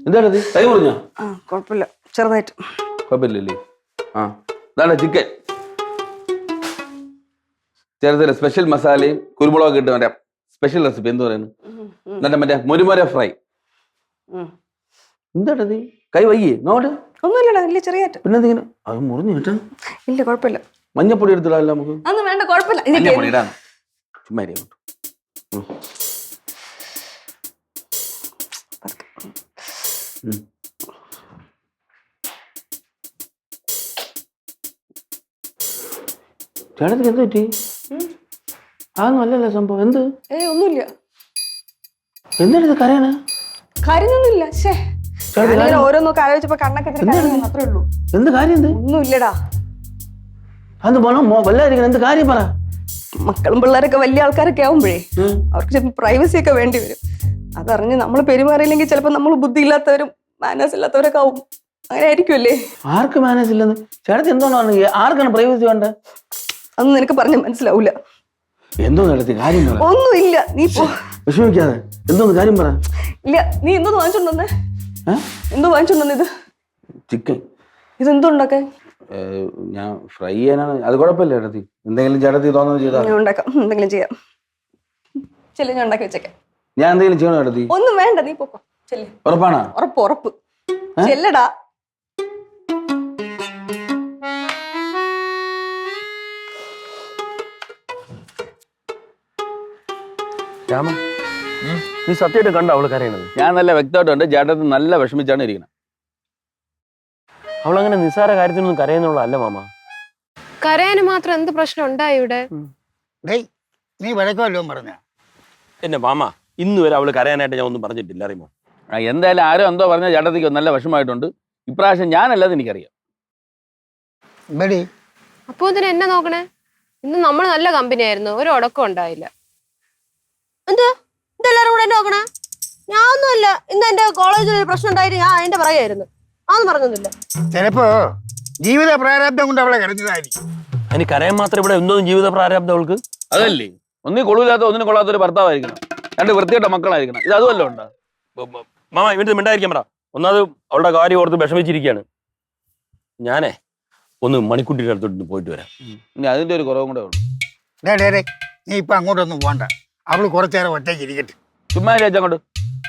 എന്താണത്? കൈ മുറിഞ്ഞോ? കുഴപ്പമില്ല, ചെറുതായിട്ട്. കുഴപ്പമില്ലല്ലേ? ആ ഇതാണ് ചിക്കൻ. ചെറുതിലെ സ്പെഷ്യൽ മസാലയും കുരുമുളകൊക്കെ ഇട്ട് മറ്റേ സ്പെഷ്യൽ റെസിപ്പി എന്ത് പറയുന്നു? എന്നിട്ട് മറ്റേ മുരുമുര ഫ്രൈ. എന്താണത്? കൈ വയ്യേ നോട്ട്? ഒന്നുമില്ലടാ, ഇല്ല, ചെറിയായിട്ട്. പിന്നെ എന്തെങ്കിലും അത് മുറിഞ്ഞു കിട്ടാ? ഇല്ല, കുഴപ്പമില്ല. മഞ്ഞപ്പൊടി എടുത്തിടാല്ല നമുക്ക്? അതൊന്നും വേണ്ട, കുഴപ്പമില്ല. മഞ്ഞപ്പൊടി ഇടാണ് ചുമ്മാ. ചേട്ടത്തിക്ക് എന്ത് പറ്റി? അതൊന്നും അല്ലല്ലോ സംഭവം. എന്ത്? ഒന്നുമില്ല. എന്താണ് കരയണ? കാര്യമൊന്നുമില്ല. ഓരോന്നൊക്കെ ആലോചിച്ചപ്പോ കണ്ണൊക്കെ അത്രേ ഉള്ളൂ. എന്ത് കാര്യം? എന്ത്? ഒന്നുമില്ലടാ. അത് പോണം വല്ലായിരിക്കണം. എന്ത് കാര്യം പറ. മക്കളും പിള്ളേരൊക്കെ വലിയ ആൾക്കാരൊക്കെ ആവുമ്പോഴേ അവർക്ക് ചിലപ്പോൾ പ്രൈവസി ഒക്കെ വേണ്ടി വരും. അതറിഞ്ഞ് നമ്മൾ പെരുമാറിയില്ലെങ്കിൽ ചിലപ്പോൾ നമ്മൾ ബുദ്ധി ഇല്ലാത്തവരും മാനേഴ്സ് ഇല്ലാത്തവരൊക്കെ ആവും. അങ്ങനെ ആയിരിക്കുമല്ലേ? ആർക്ക് മാനേഴ്സ് ഇല്ലെന്ന്? ചേട്ടത്തി എന്തോന്നാണ്? ആർക്കാണ് പ്രൈവസി വേണ്ടത്? അതൊന്നും നിനക്ക് പറഞ്ഞ മനസ്സിലാവൂല. എന്തോ നടത്തി കാര്യം പറ. ഒന്നുമില്ല, നീ വിഷമിക്കാതെ. എന്തോന്ന് കാര്യം പറ. ഇല്ല, നീ എന്തോന്ന് വാങ്ങിച്ചോണ്ടേ? എന്തോ വാങ്ങിച്ചോണ്ടേ? ഇത് ചിക്കൻ. ഇതെന്തോ ഉണ്ടാക്കാൻ? ഞാൻ ഫ്രൈ ചെയ്യാനാണ്. അത് കുഴപ്പമില്ല ചേട്ടത്തി. എന്തെങ്കിലും ചേട്ടത്തി തോന്നുന്നത് ചെയ്താൽ ഞാൻ ഉണ്ടാക്കാം. എന്തെങ്കിലും ചെയ്യാം. ചെല്ലു, ഞാൻ ഉണ്ടാക്കി വെച്ചേക്കാം. ഞാൻ എന്തെങ്കിലും ചെയ്യണോ ചേട്ടത്തി? ഒന്നും വേണ്ട, നീ പോക്കോ. ചെല്ല്. ഉറപ്പാണോ? ഉറപ്പ്, ഉറപ്പ്. ചെല്ലടാ. രാമ, നീ സത്യമായിട്ട് കണ്ടോ അവള് കരയണത്? ഞാൻ നല്ല വ്യക്തമായിട്ട് കണ്ട്. ചേട്ടത്തി നല്ല വിഷമിച്ചാണ് ഇരിക്കുന്നത്. അവളങ്ങനെ നിസ്സാര കാര്യത്തിനൊന്നും കരയുന്നുള്ളതല്ല മാമ. കരയാന് മാത്രം എന്ത് പ്രശ്നം ഉണ്ടായി ഇവിടെ? നീ വഴക്കല്ലോ പറഞ്ഞ എന്നെ മാമ, ഇന്ന് വരെ അവള് കരയാനായിട്ട് ഞാൻ ഒന്നും പറഞ്ഞിട്ടില്ല, അറിയുമോ? എന്തായാലും ആരും എന്തോ പറഞ്ഞാൽ ചേട്ടത്തിക്ക് നല്ല വിഷമമായിട്ടുണ്ട്. ഇപ്രാവശ്യം ഞാനല്ലാതെ എനിക്കറിയാം. അപ്പൊ ഇതിന് എന്നെ നോക്കണേ? ഇന്ന് നമ്മൾ നല്ല കമ്പനി ആയിരുന്നു, ഒരു ഉടക്കം ഉണ്ടായില്ല. എന്താ ഇതെല്ലാരും കൂടെ എന്നെ നോക്കണേ? ഞാൻ ഒന്നുമല്ല. ഇന്ന് എന്റെ കോളേജിൽ ഒരു പ്രശ്നം ഉണ്ടായിട്ട് ഞാൻ അതിന്റെ പറയായിരുന്നു. അതൊന്നും പറഞ്ഞൊന്നുമില്ല. ചിലപ്പോ ജീവിത പ്രാരാബ്ദം കൊണ്ട് അവളെ കരഞ്ഞതായിരിക്കും. അതിന് കരയാൻ മാത്രം ഇവിടെ എന്തോ ജീവിത പ്രാരാബ്ദം അവൾക്ക്? അതല്ലേ, ഒന്നും കൊള്ളൂല്ലാത്ത ഒന്നിനും കൊള്ളാത്ത ഒരു ഭർത്താവായിരിക്കണം. രണ്ട് വൃത്തിയായിട്ട മക്കളായിരിക്കണം. ഇത് അതുമല്ല ഉണ്ടോ? മാമ ഇവന്റെ മിണ്ടായിരിക്കാൻ പറ. ഒന്നാമത് അവളുടെ കാര്യം ഓർത്ത് വിഷമിച്ചിരിക്കുകയാണ്. ഞാനേ ഒന്ന് മണിക്കുട്ടിയുടെ അടുത്തോട്ട് പോയിട്ട് വരാം. ഇനി അതിന്റെ ഒരു കുറവും കൂടെ ഉള്ളു. നീ ഇപ്പൊ അങ്ങോട്ടൊന്നും പോണ്ട. അവള് കുറച്ചേരം ഒറ്റയ്ക്ക് ഇരിക്കട്ടെ. ചുമ്മാ അച്ഛൻ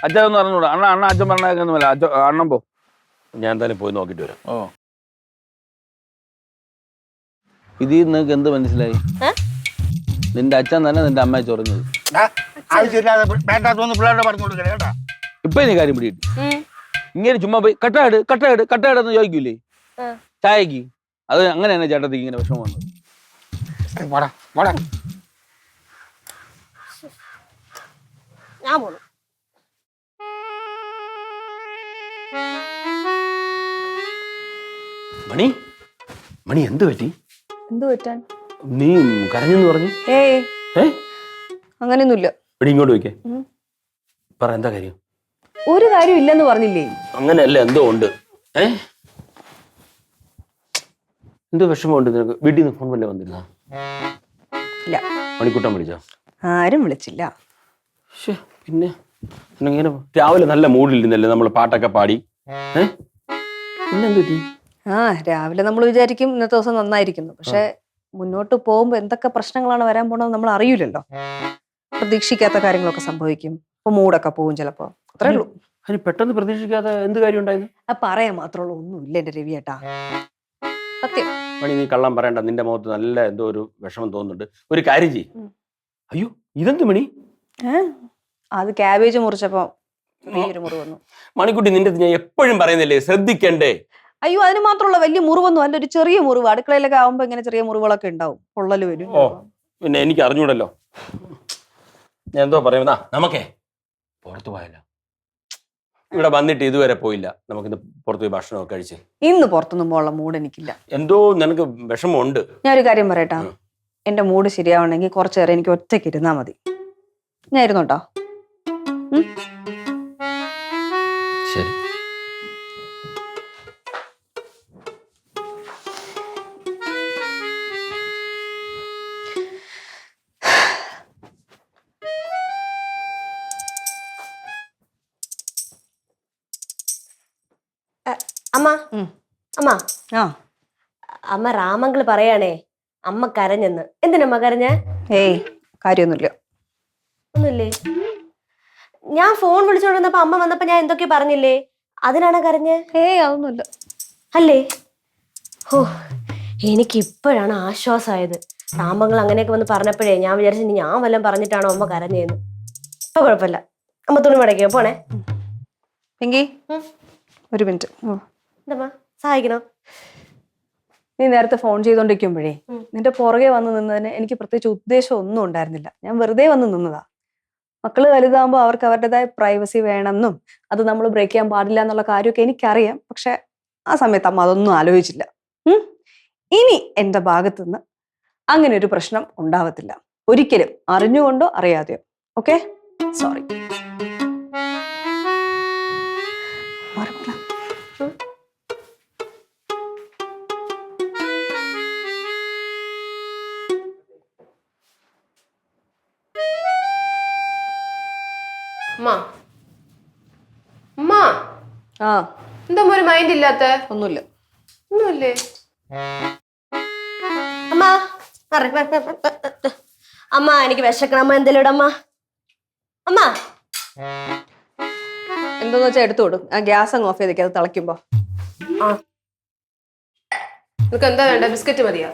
അച്ഛനൊന്നും അറിഞ്ഞൂടാ. അണ്ണ അച്ഛൻ പറഞ്ഞൊന്നുമല്ല. അണ്ണൻ പോ. ഞാൻ എന്തായാലും പോയി നോക്കിട്ട് വരാം. ഓ, ഇതിൽ നിനക്ക് എന്ത് മനസ്സിലായി? നിന്റെ അച്ഛൻ തന്നെ നിന്റെ അമ്മയെ ചൊറിഞ്ഞത്. ആവശ്യമില്ലാതെ വേണ്ടാത്തൊന്നും പിള്ളേരുടെ പറഞ്ഞു കൊടുക്കണേ കേട്ടാ. ഇപ്പൊ ഇനി കാര്യം പിടിയിട്ടു. ഇങ്ങനെ ചുമ്മാ പോയി കട്ടായിടെന്ന് ചോദിക്കൂലേ ചായക്ക്? അത് അങ്ങനെ തന്നെ ചേട്ടത്തി ഇങ്ങനെ വിഷമം വന്നത്. ഞാൻ പോണു. മണി, മണി എന്ത് പറ്റി? എന്ത് പറ്റാൻ? നീ കരഞ്ഞെന്ന് പറഞ്ഞു. അങ്ങനെയൊന്നുമില്ല. എടി ഇങ്ങോട്ട് വയ്ക്കേ. പറ, എന്താ കാര്യം? ഒരു കാര്യം ഇല്ലെന്ന് പറഞ്ഞില്ലേ? അങ്ങനെയല്ല, എന്തോ ഉണ്ട്. എന്തോ വിഷമമുണ്ട് നിനക്ക്? വീട്ടിൽ നിന്ന് ഫോൺ വല്ല വന്നിരുന്ന? ഇല്ല. മണിക്കൂട്ടം വിളിച്ചോ? ആരും വിളിച്ചില്ല. പിന്നെ ഇങ്ങനെ രാവിലെ നല്ല മൂഡിലിരുന്നല്ലേ നമ്മൾ പാട്ടൊക്കെ പാടി? പിന്നെന്ത് പറ്റി? രാവിലെ നമ്മൾ വിചാരിക്കും ഇന്നത്തെ ദിവസം നന്നായിരിക്കുന്നു. പക്ഷെ മുന്നോട്ട് പോകുമ്പോ എന്തൊക്കെ പ്രശ്നങ്ങളാണ് വരാൻ പോണത് നമ്മൾ അറിയില്ലല്ലോ. പ്രതീക്ഷിക്കാത്ത കാര്യങ്ങളൊക്കെ സംഭവിക്കും. ഇപ്പൊ മൂടൊക്കെ പോകും ചിലപ്പോ. അത്രേ ഉള്ളൂ. അതിന് പെട്ടെന്ന് പ്രതീക്ഷിക്കാതെ എന്ത് കാര്യം ഉണ്ടായിരുന്നു? പറയാൻ മാത്രമുള്ള ഒന്നുമില്ല എന്റെ രവിയേട്ടാ. സത്യം. മണി, നീ കള്ളം പറയണ്ട. നിന്റെ മുഖത്ത് നല്ല എന്തോ ഒരു വിഷമം തോന്നുന്നുണ്ട്. ഒരു കാര്യം ചെയ്യ്. അയ്യോ, ഇതെന്ത് മണി? അത് ക്യാബേജ് മുറിച്ചപ്പോ വലിയൊരു മുറിവ് വന്നു. മണിക്കുട്ടി, നിന്റെ ഞാൻ എപ്പോഴും പറയുന്നില്ലേ ശ്രദ്ധിക്കണ്ടേ? അയ്യോ, അതിന് മാത്രമുള്ള വലിയ മുറിവൊന്നും അല്ല, ഒരു ചെറിയ മുറിവ്. അടുക്കളയിലൊക്കെ ആവുമ്പോ ഇങ്ങനെ ചെറിയ മുറിവുകളൊക്കെ ഉണ്ടാവും, പൊള്ളല് വരും. പിന്നെ എനിക്ക് അറിഞ്ഞൂടല്ലോ. ഞാൻ എന്തോ പറയുന്ന നമുക്കേ പുറത്തു പോയല്ലോ. ഇവിടെ വന്നിട്ട് ഇതുവരെ പോയില്ല. നമുക്കിന്ന് പുറത്തു പോയി ഭക്ഷണമൊക്കെ കഴിച്ച്. ഇന്ന് പുറത്തൊന്നും പോകാനുള്ള മൂഡ് എനിക്കില്ല. എന്തോ നിനക്ക് വിഷമമുണ്ട്. ഞാനൊരു കാര്യം പറയട്ടാ, എന്റെ മൂഡ് ശരിയാവണമെങ്കിൽ കുറച്ചേരം എനിക്ക് ഒറ്റയ്ക്ക് ഇരുന്നാ മതി. ഞാൻ ഇരുന്നോട്ടോ? അമ്മ ഉം. അമ്മ ആ അമ്മ രാമങ്കിള് പറയാണേ അമ്മ കരഞ്ഞെന്ന്. എന്തിനമ്മ കരഞ്ഞ? ഏയ് കാര്യമൊന്നുമില്ല. ഒന്നുമില്ലേ? ഞാൻ ഫോൺ വിളിച്ചോണ്ടിരുന്നപ്പോ അമ്മ വന്നപ്പോ ഞാൻ എന്തൊക്കെ പറഞ്ഞില്ലേ, അതിനാണ് കരഞ്ഞ്? ഏയ് അതൊന്നുമില്ല. അല്ലേ? ഓ, എനിക്ക് ഇപ്പോഴാണ് ആശ്വാസമായത്. രാമങ്ങൾ അങ്ങനെയൊക്കെ വന്ന് പറഞ്ഞപ്പോഴേ ഞാൻ വിചാരിച്ചു ഇനി ഞാൻ വല്ലതും പറഞ്ഞിട്ടാണോ അമ്മ കരഞ്ഞേന്ന്. ഇപ്പൊ കുഴപ്പമില്ല. അമ്മ തുണി മടക്കിയോ? പോണേ. എങ്കി ഒരു മിനിറ്റ്. എന്താ സഹായിക്കണോ? നീ നേരത്തെ ഫോൺ ചെയ്തോണ്ടിരിക്കുമ്പോഴേ നിന്റെ പുറകെ വന്ന് നിന്നതിന് എനിക്ക് പ്രത്യേകിച്ച് ഉദ്ദേശം ഒന്നും ഉണ്ടായിരുന്നില്ല. ഞാൻ വെറുതെ വന്ന് നിന്നതാ. മക്കള് വലുതാകുമ്പോൾ അവർക്ക് അവരുടേതായ പ്രൈവസി വേണമെന്നും അത് നമ്മൾ ബ്രേക്ക് ചെയ്യാൻ പാടില്ല എന്നുള്ള കാര്യമൊക്കെ എനിക്കറിയാം. പക്ഷെ ആ സമയത്ത് അമ്മ അതൊന്നും ആലോചിച്ചില്ല. ഇനി എന്റെ ഭാഗത്തുനിന്ന് അങ്ങനെ ഒരു പ്രശ്നം ഉണ്ടാവത്തില്ല ഒരിക്കലും, അറിഞ്ഞുകൊണ്ടോ അറിയാതെയോ. Okay, sorry. ആ എന്താ ഒരു മൈൻഡ് ഇല്ലാത്ത? ഒന്നുമില്ല. ഒന്നുമില്ലേ? അമ്മ അമ്മ എനിക്ക് വിശക്കണം. അമ്മ എന്തെങ്കിലും ഇടമ്മ. അമ്മ എന്തോന്ന് വെച്ചാൽ എടുത്തു കൊടുക്കും. ആ ഗ്യാസ് അങ്ങ് ഓഫ് ചെയ്തേക്ക്, അത് തിളയ്ക്കുമ്പോ. നിനക്ക് എന്താ വേണ്ട? ബിസ്ക്കറ്റ് മതിയോ?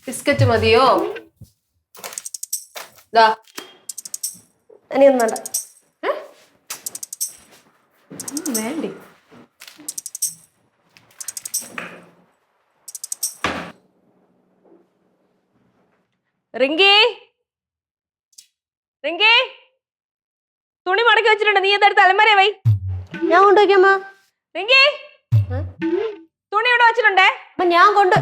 ബിസ്ക്കറ്റ് മതിയോ? ഇനിയൊന്നും വേണ്ട. വേണ്ടി റിങ്കി, റിങ്കി, തുണി മടക്കി വെച്ചിട്ടുണ്ട്. നീ എന്താ തലമാരെ വൈ. ഞാൻ കൊണ്ടുവയ്ക്കമ്മ. റിങ്കി, തുണി ഇവിടെ വെച്ചിട്ടുണ്ടേ. ഞാൻ കൊണ്ട്